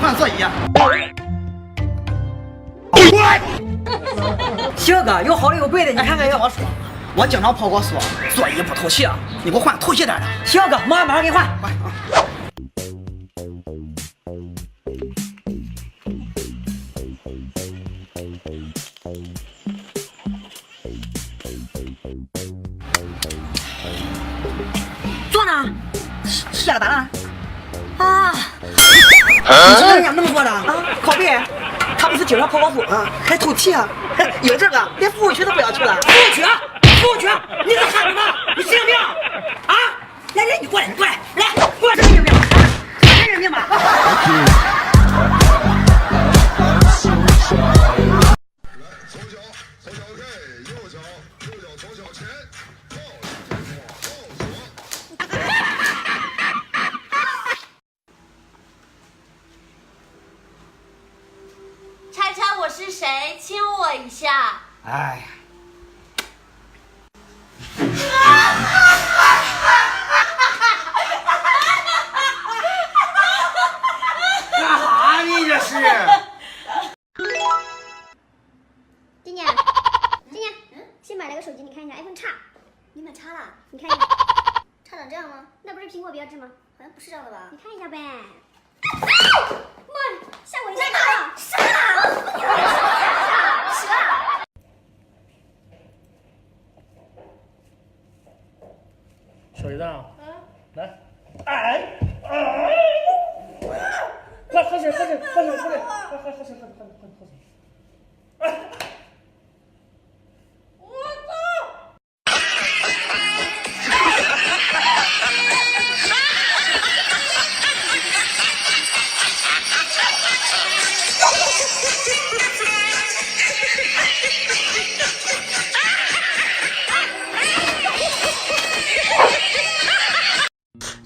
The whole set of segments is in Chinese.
换座椅。小哥，有好的有贵的，你看看有。我说，我经常跑过说，座椅不透气，你给我换透气点的。小哥，马上给你换。换啊！坐呢？下了单了。啊！你说人家那么做的啊？靠背，他不是经常跑高速啊，还透气啊？有这个，连服务区都不要去了。服务区，服务区，你是汉子吗？你神经病啊！来人，你过来，你过来，来，过来，神经病，神经病吧！猜猜我是谁？亲我一下。哎呀！干啥呢？这是？今年，新买了个手机，你看一下 iPhone X。你买叉了？你看一下，叉长这样吗？那不是苹果标志吗？好像不是这样的吧？你看一下呗。妈，吓我一跳！啥了？蛇！小鱼蛋，来，快喝水，喝水，快喝水，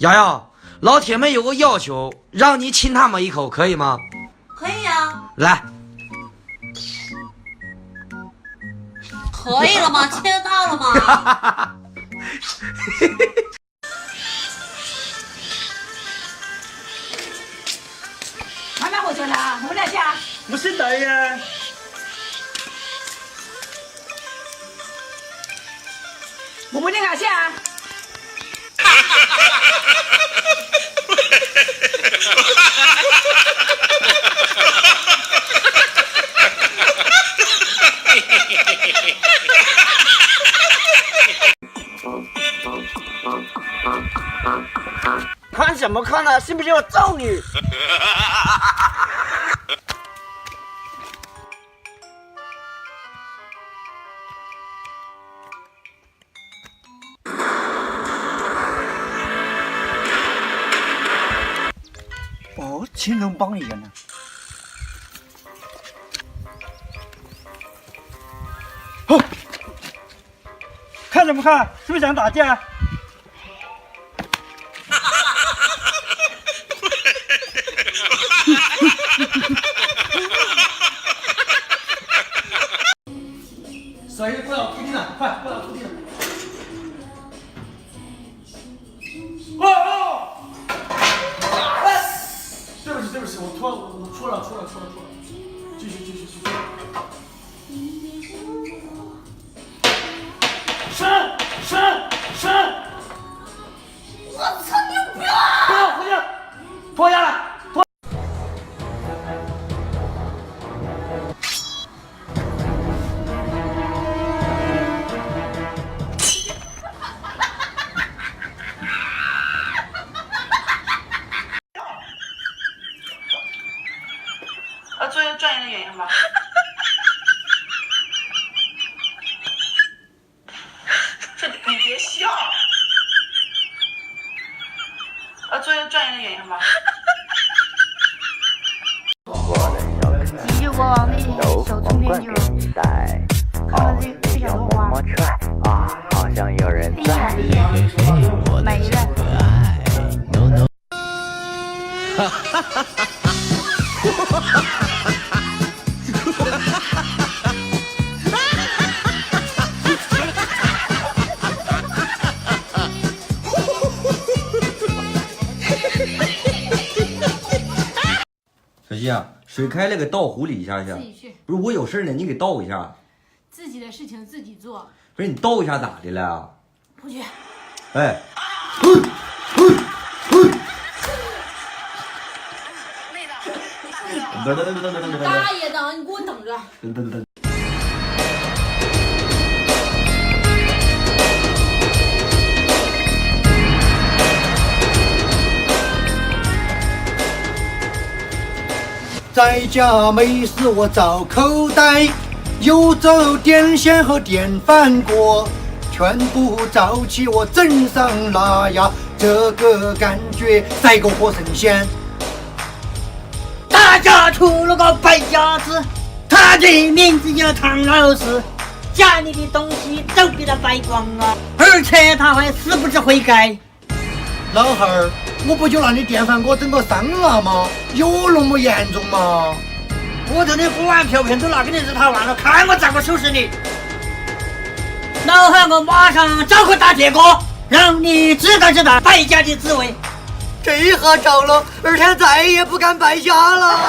瑶瑶，老铁们有个要求，让你亲他们一口，可以吗？可以啊。来，可以了吗？亲得到了吗？慢慢回去了，我们来家。我是导演。我不能干啥。看什么看呢？信不信我揍你？哦，亲能帮一个呢。哦，看什么看？是不是想打架？小鱼，快到徒弟了，快到徒弟了。对不起，我错了，继续。伸！我操，你有病啊！不要回去，脱下来。做一个专业的演员吧。你别笑。做一个专业的演员吧。一日国王的小聪明妞，看了这小动画，好像有人非常厉害，买一个。小西啊，水开了，给倒壶里一下去。自己去。不是我有事呢，你给倒一下。自己的事情自己做。不是你倒一下咋的了？不去。哎。大爷的，你给我等着。在家没事我找口袋，游走电线和电饭锅，全部找齐我整上拉呀，这个感觉赛过活神仙。大家出了个败家子，他的名字叫唐老师，家里的东西都给他败光了，而且他还死不知悔改。老汉儿，我不就拿你电饭锅整个伤了吗？有那么严重吗？我这里锅碗瓢盆都拿给你日他完了，看我咋个收拾你！老汉，我马上找个大铁锅，让你知道知道败家的滋味。这下着了，二天再也不敢败家了。